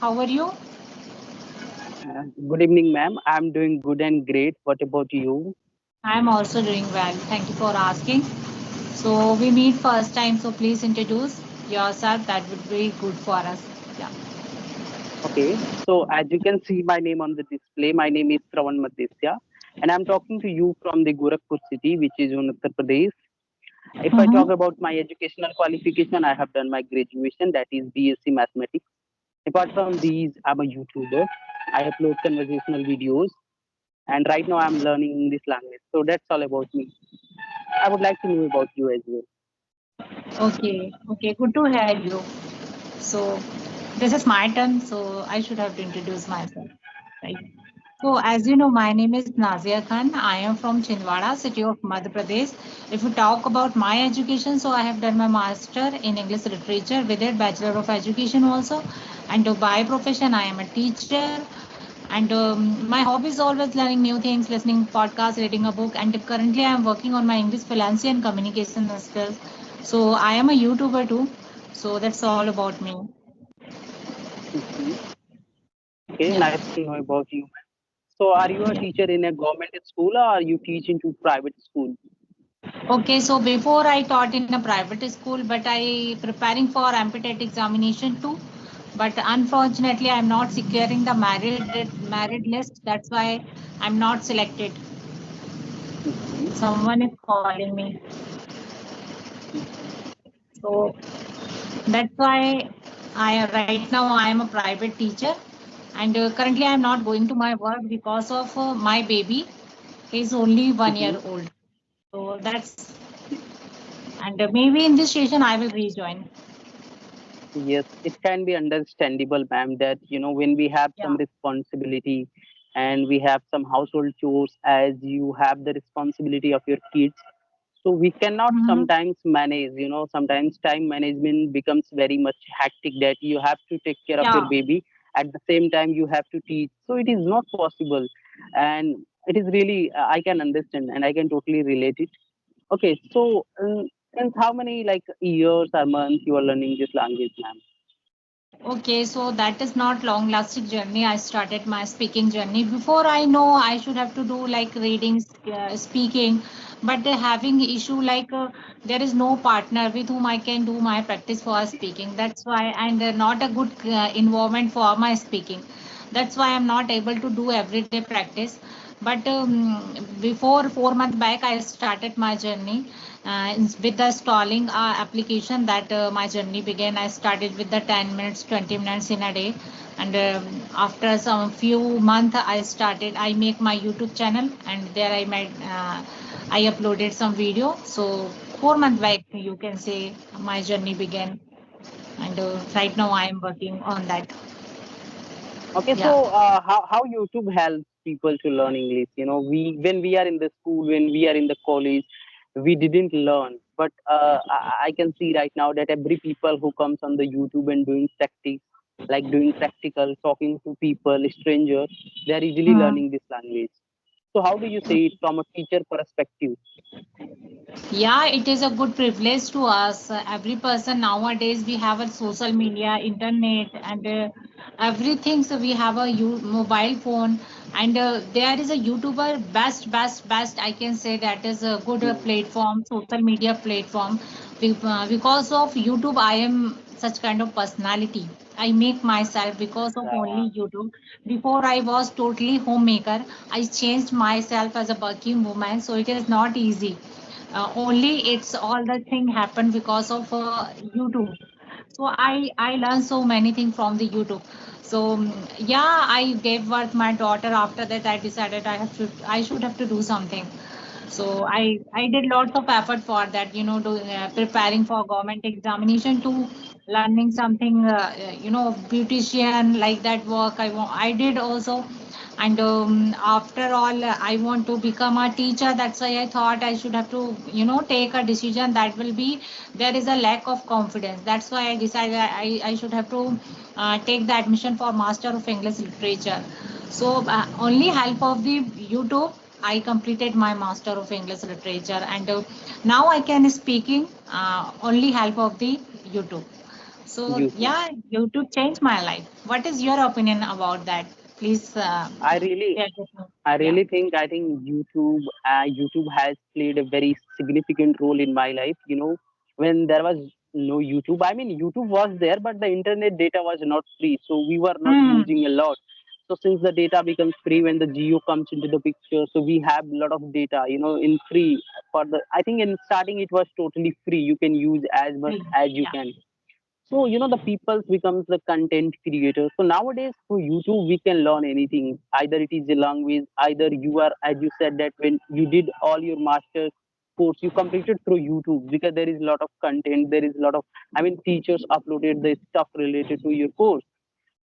How are you? Good evening, ma'am. I'm doing good and great. What about you? I'm also doing well. Thank you for asking. So we meet first time, so please introduce yourself. That would be good for us. Yeah. Okay, so as you can see my name on the display, my name is Travan Madhesya, and I'm talking to you from the Gorakhpur city, which is in Uttar Pradesh. If I talk Mm-hmm. about my educational qualification, I have done my graduation, that is BSc Mathematics. Apart from these, I'm a YouTuber. I upload conversational videos, and right now I'm learning English language. So that's all about me. I would like to know about you as well. Okay. Okay. Good to hear you. So this is my turn. So I should have to introduce myself, right? So as you know, my name is Nazia Khan. I am from Chindwara, city of Madhya Pradesh. If we talk about my education, so I have done my master in English literature with a bachelor of education also. And by profession, I am a teacher. And my hobby is always learning new things, listening podcasts, reading a book. And currently, I am working on my English fluency and communication skills. So I am a YouTuber too. So that's all about me. Mhm. Okay, Yeah. nice to know about you. So, are you a teacher in a government school or are you teach into private school? Okay, so before I taught in a private school, but I preparing for MPTET examination too. But unfortunately, I'm not securing the merit list. That's why I'm not selected. Mhm. Someone is calling me, so that's why I right now I am a private teacher, and currently I'm not going to my work because of my baby is only 1 year Mhm. old. So that's and maybe in this station I will rejoin. Yes, it can be understandable, ma'am, that when we have Yeah. some responsibility and we have some household chores, as you have the responsibility of your kids, so we cannot Mm-hmm. sometimes manage. Sometimes time management becomes very much hectic that you have to take care of your Yeah. baby at the same time you have to teach. So it is not possible, and it is really I can understand and I can totally relate it. Okay, so since how many like years or months you are learning this language, ma'am? Okay, so that is not long lasting journey. I started my speaking journey. Before I know I should have to do like reading, speaking, but having issue like there is no partner with whom I can do my practice for speaking. That's why and not a good environment for my speaking. That's why I'm not able to do everyday practice. But before 4 months back, I started my journey with the stalling application that my journey began. I started with the 10 minutes, 20 minutes in a day. And after some few months, I make my YouTube channel and there I uploaded some video. So 4 months back, you can say my journey began. And right now I am working on that. Okay, Yeah. so how YouTube helps people to learn English? We when we are in the school, when we are in the college, we didn't learn. But I can see right now that every people who comes on the YouTube and doing practice, like doing practical, talking to people, strangers, they are easily Mhm. learning this language. So how do you say it from a teacher perspective? Yeah, it is a good privilege to us. Every person nowadays we have a social media, internet, and everything. So we have a mobile phone, and there is a YouTuber best. I can say that is a good Hmm. platform, social media platform. Because of YouTube, I am such kind of personality. I make myself because of Yeah, only YouTube. Before I was totally homemaker. I changed myself as a working woman, so it is not easy. Only it's all the thing happened because of YouTube. So I learned so many things from the YouTube. So yeah, I gave birth my daughter. After that I decided I should have to do something. So I did lots of effort for that, preparing for government examination to learning something, beautician like that work I did also. And after all, I want to become a teacher. That's why I thought I should have to, take a decision that will be, there is a lack of confidence. That's why I decided I should have to take the admission for Master of English Literature. So only help of the YouTube I completed my Master of English Literature, and now I can speaking only help of the YouTube. So YouTube. yeah, YouTube changed my life. What is your opinion about that? Please I really, share with me. I Yeah. really think I think YouTube has played a very significant role in my life. When there was no YouTube, I mean YouTube was there, but the internet data was not free, so we were not Hmm. using a lot. So since the data becomes free when the Geo comes into the picture, so we have a lot of data, in free for the. I think in starting it was totally free. You can use as much Please. as you Yeah. can. So the people becomes the content creator. So nowadays through YouTube we can learn anything. Either it is a language, either you are, as you said, that when you did all your master's course you completed through YouTube, because there is a lot of content, there is a lot of, I mean, teachers uploaded the stuff related to your course.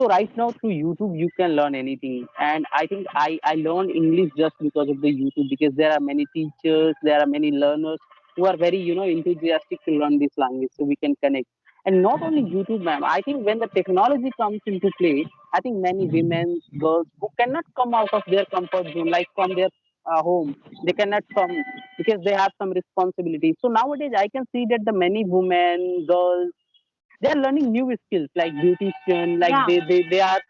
So right now through YouTube you can learn anything. And I think I learned English just because of the YouTube, because there are many teachers, there are many learners who are very, enthusiastic to learn this language, so we can connect. And not only YouTube, ma'am. I think when the technology comes into play, I think many women, girls who cannot come out of their comfort zone, like from their home, they cannot come because they have some responsibilities. So nowadays I can see that the many women, girls, they are learning new skills like beautician, like Yeah.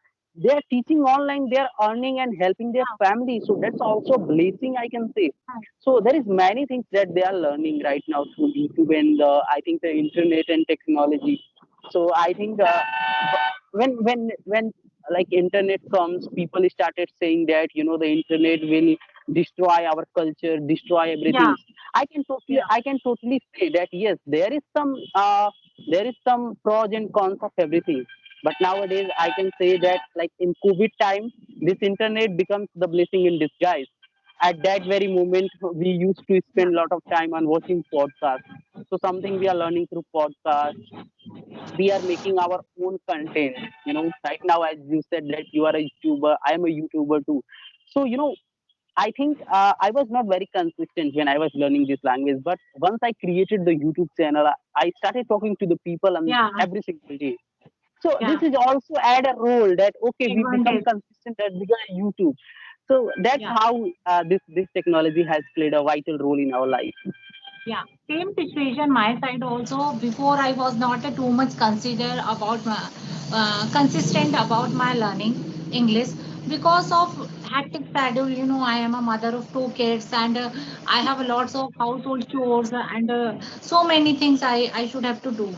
they are teaching online, they are earning and helping their family, so that's also a blessing, I can say. Yeah. So there is many things that they are learning right now through YouTube and I think the internet and technology. So I think when like internet comes, people started saying that the internet will destroy our culture, destroy everything. Yeah. Yeah. I can totally say that yes, there is some pros and cons of everything. But nowadays I can say that, like in COVID time, this internet becomes the blessing in disguise. At that very moment we used to Yeah. spend a lot of time on watching podcasts. So something we are learning through podcasts, we are making our own content. Right now, as you said that you are a YouTuber, I am a YouTuber too. So I think I was not very consistent when I was learning this language, but once I created the YouTube channel, I started talking to the people on Yeah. every single day. So this Yeah. is also add a role that okay, we become Advantage. consistent at because of YouTube. So that's Yeah. how this technology has played a vital role in our life. Yeah, same situation my side also. Before I was not too much consider about my consistent about my learning English because of hectic schedule. I am a mother of two kids and I have lots of household chores and so many things I should have to do.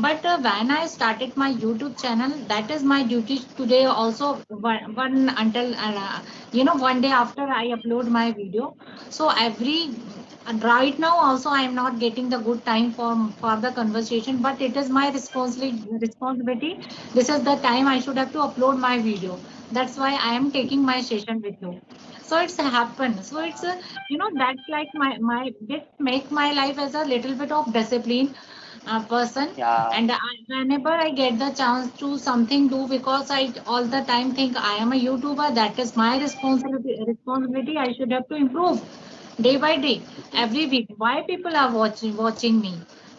But when I started my YouTube channel, that is my duty today also. One until one day after I upload my video, so every and right now also I am not getting the good time for the conversation, but it is my responsibility. This is the time I should have to upload my video. That's why I am taking my session with you. So it's happened. So it's that's like my this make my life as a little bit of discipline person. Yeah, And whenever I get the chance to something do, because I all the time think I am a YouTuber, that is my responsibility. I should have to improve day by day, every week. Why people are watching me?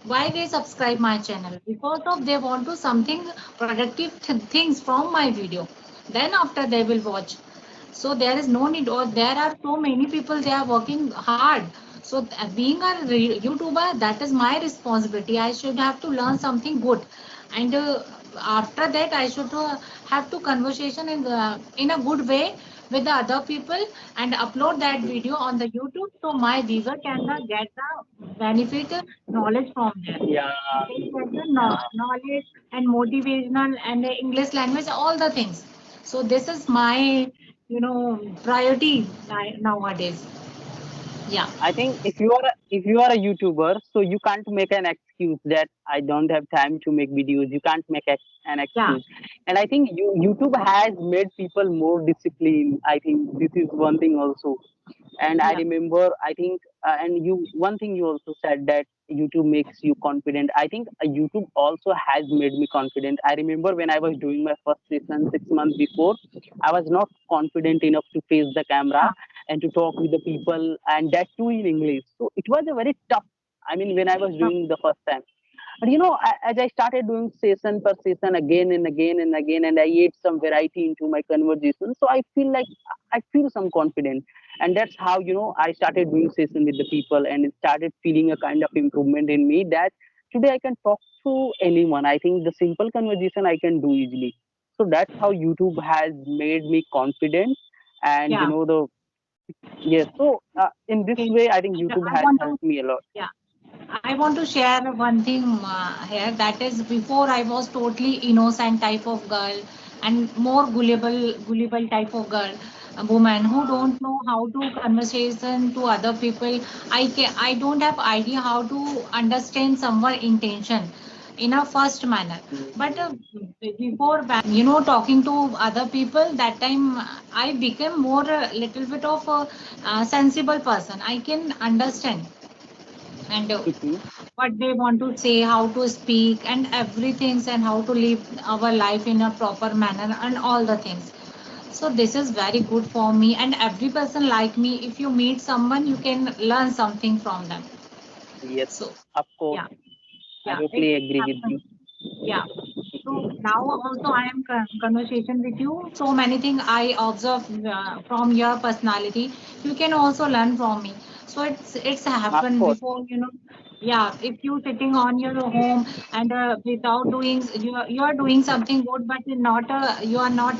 Why they subscribe my channel? Because of they want to something productive things from my video. Then after they will watch. So there is no need, or there are so many people they are working hard. So being a YouTuber, that is my responsibility. I should have to learn something good, and after that I should have to conversation in a good way with the other people and upload that video on the YouTube, so my viewer can get the benefit knowledge from there. yeah, They get the yeah. knowledge and motivational and the English language, all the things. So this is my, priority nowadays. Yeah, I think if you are a YouTuber, so you can't make an excuse that I don't have time to make videos. You can't make an yeah, excuse. And I think YouTube has made people more disciplined. I think this is one thing also. And I yeah, remember, I think, and you one thing you also said that YouTube makes you confident. I think YouTube also has made me confident. I remember when I was doing my first session 6 months before, I was not confident enough to face the camera yeah, and to talk with the people, and that too in English. So it was a very tough. I mean, when I was yeah, doing the first time. But as I started doing session per session again and again and again, and I ate some variety into my conversation, so I feel some confidence, and that's how I started doing session with the people, and it started feeling a kind of improvement in me that today I can talk to anyone. I think the simple conversation I can do easily. So that's how YouTube has made me confident. And Yeah. the yes. So in this Okay. way, I think And YouTube I has want to, helped me a lot. yeah, I want to share one thing here. That is, before I was totally innocent type of girl and more gullible type of girl, a woman who don't know how to conversation to other people. I don't have idea how to understand someone intention in a first manner. But Mhm. before talking to other people, that time I became more a little bit of a sensible person. I can understand and Mhm. what they want to say, how to speak, and everything, and how to live our life in a proper manner, and all the things. So this is very good for me, and every person like me. If you meet someone, you can learn something from them. Yes, So of course. yeah, I yeah, totally it agree with happens. you. Yeah. So now also I am conversation with you. So many things I observe from your personality. You can also learn from me. So it's Of happened course. before, Yeah, if you sitting on your home and without doing, you are doing something good, but you are not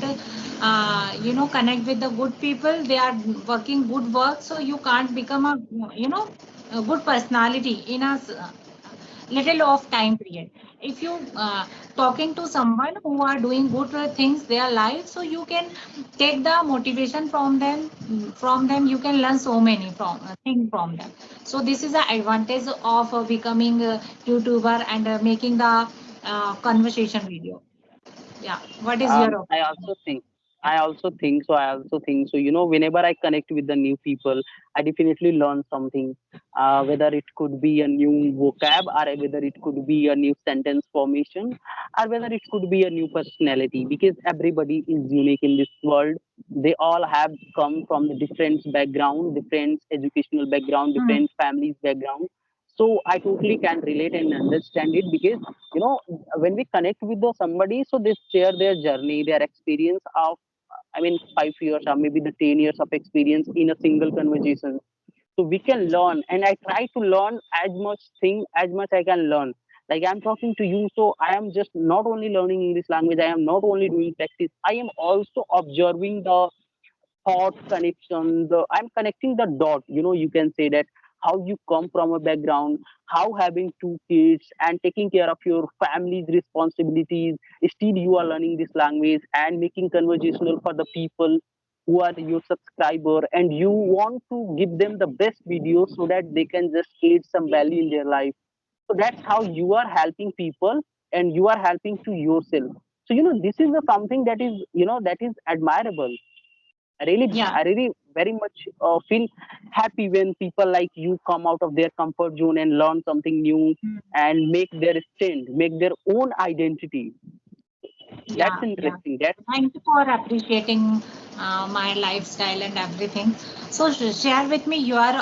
connect with the good people. They are working good work, so you can't become a good personality in a little of time period. If you talking to someone who are doing good things their life, so you can take the motivation from them. From them you can learn so many from things from them. So this is the advantage of becoming a YouTuber and making the conversation video. Yeah, what is your I opinion? also think. I also think so. Whenever I connect with the new people, I definitely learn something. Whether it could be a new vocab, or whether it could be a new sentence formation, or whether it could be a new personality. Because everybody is unique in this world. They all have come from the different background, different educational background, Hmm. different families background. So I totally can relate and understand it, because you know when we connect with somebody, so they share their journey, their experience of, I mean, 5 years or maybe the 10 years of experience in a single conversation. So we can learn, and I try to learn as much I can learn. Like I'm talking to you, so I am just not only learning English language, I am not only doing practice, I am also observing the thought connection. I'm connecting the dot. You can say that how you come from a background, how having two kids and taking care of your family's responsibilities, still you are learning this language and making conversational for the people who are your subscriber, and you want to give them the best video so that they can just add some value in their life. So that's how you are helping people, and you are helping to yourself. So this is the something that is admirable. Yeah. I really very much feel happy when people like you come out of their comfort zone and learn something new Hmm. and make their stand, make their own identity. That's Yeah, yeah. interesting. That's Thank you for appreciating my lifestyle and everything. So share with me your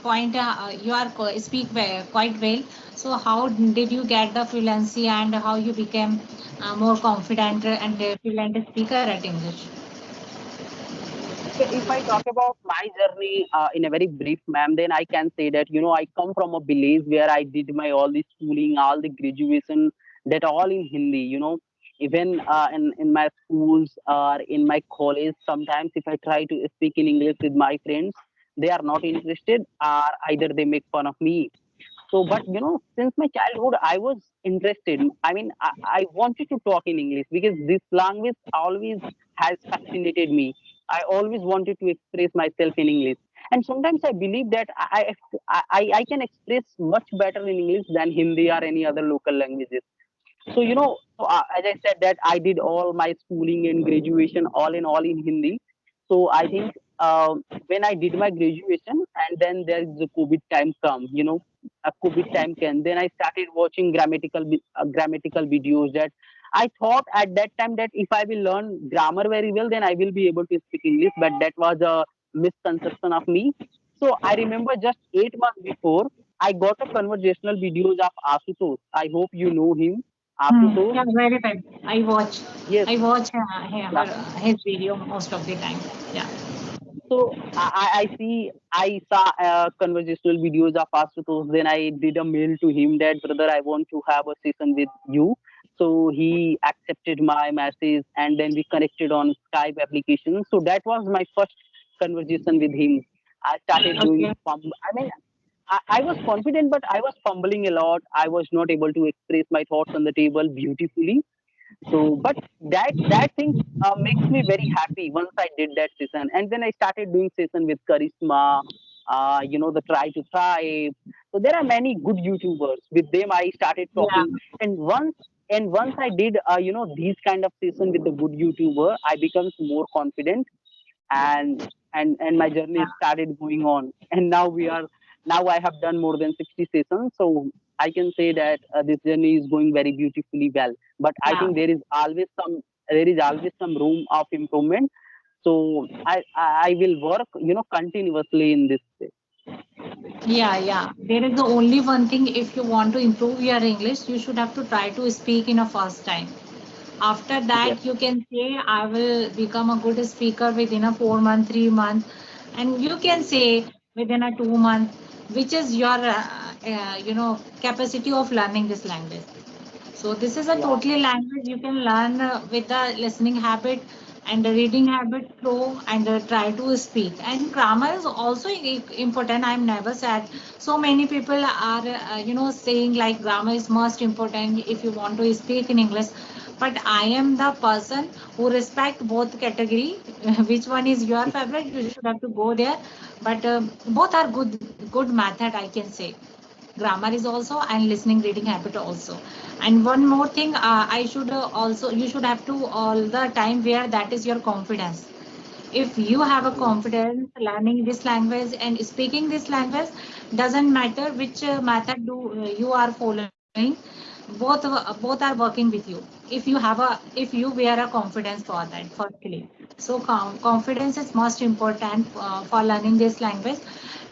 point. You are speak quite well. So how did you get the fluency and how you became more confident and fluent speaker at English? okay. If I talk about my journey in a very brief, ma'am, then I can say that I come from a village where I did my all the schooling, all the graduation, that all in Hindi. Even in my schools or in my college, sometimes if I try to speak in English with my friends, they are not interested, or either they make fun of me. So, but since my childhood, I was interested. I mean, I wanted to talk in English because this language always has fascinated me. I always wanted to express myself in English. And sometimes I believe that I can express much better in English than Hindi or any other local languages. So, as I said, that I did all my schooling and graduation all in all in Hindi. So I think when I did my graduation, and then there is the COVID time come, a COVID time came. Then I started watching grammatical videos that I thought at that time that if I will learn grammar very well, then I will be able to speak English. But that was a misconception of me. So I remember just 8 months before, I got a conversational videos of Asutosh. I hope you know him. Asutosh. Yeah, very well. I watch. Yes, I watch yeah. his video most of the time. Yeah. So I saw conversational videos of Asutosh. Then I did a mail to him that brother, I want to have a session with you. So he accepted my message, and then we connected on Skype application. So that was my first conversation with him. I started doing Okay. I mean, I was confident, but I was fumbling a lot. I was not able to express my thoughts on the table beautifully. So, but that thing makes me very happy once I did that session, and then I started doing session with Charisma, the Try to Thrive. So there are many good YouTubers. With them, I started Yeah. talking, and once I did, these kind of session with the good YouTuber, I becomes more confident, and and my journey started going on, and now I have done more than 60 sessions, so I can say that this journey is going very beautifully well. But I Yeah. think there is always some room of improvement. So I will work continuously in this way. Yeah, yeah. There is the only one thing, if you want to improve your English, you should have to try to speak in a first time. After Yes. that, you can say, I will become a good speaker within a 4 month, 3 month, and you can say within a 2 month, which is your, capacity of learning this language. So this is a Yeah. totally language you can learn with the listening habit and the reading habit flow and try to speak. And grammar is also important. I'm never said. So many people are saying like grammar is most important if you want to speak in English. But I am the person who respect both category. Which one is your favorite? You should have to go there. But both are good method, I can say. Grammar is also, and listening reading habit also. And one more thing, I should also, you should have to all the time where that is your confidence. If you have a Mm. confidence learning this language and speaking this language, doesn't matter which method do you are following, both are working with you. If you wear a confidence for that firstly. So confidence is most important for learning this language.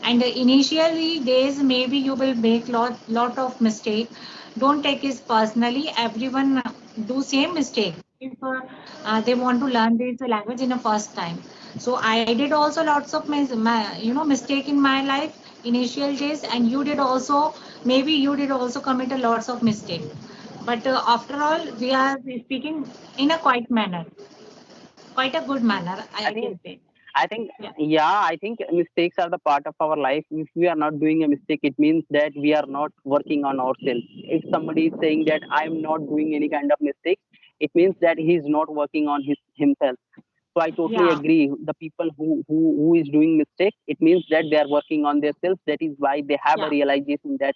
And initially days maybe you will make lot of mistake. Don't take it personally. Everyone do same mistake if they want to learn this language in a first time. So I did also lots of mistake in my life initial days, and you did also, maybe you did also commit a lots of mistake. But after all, we are speaking in a quiet manner, quite a good manner, I I think can say. I think, Yeah, yeah, I think mistakes are the part of our life. If we are not doing a mistake, it means that we are not working on ourselves. If somebody is saying that I'm not doing any kind of mistakes, it means that he is not working on himself. So I totally yeah, agree. The people who is doing mistakes, it means that they are working on themselves. That is why they have a yeah, realization that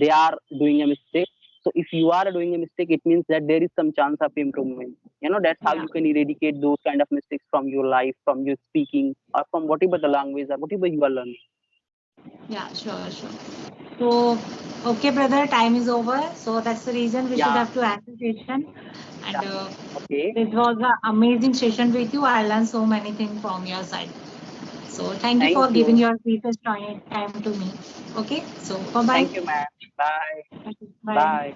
they are doing a mistake. So if you are doing a mistake, it means that there is some chance of improvement. That's how yeah. you can eradicate those kind of mistakes from your life, from your speaking, or from whatever the language or whatever you are learning. Yeah, sure, sure. So, okay, brother, time is over. So that's the reason we should Yeah, have to end the session. And yeah. Okay. this was an amazing session with you. I learned so many things from your side. So thank you Thank for giving you. your precious time to me. Okay, so bye bye. Thank you, man. Bye. Okay, bye. Bye.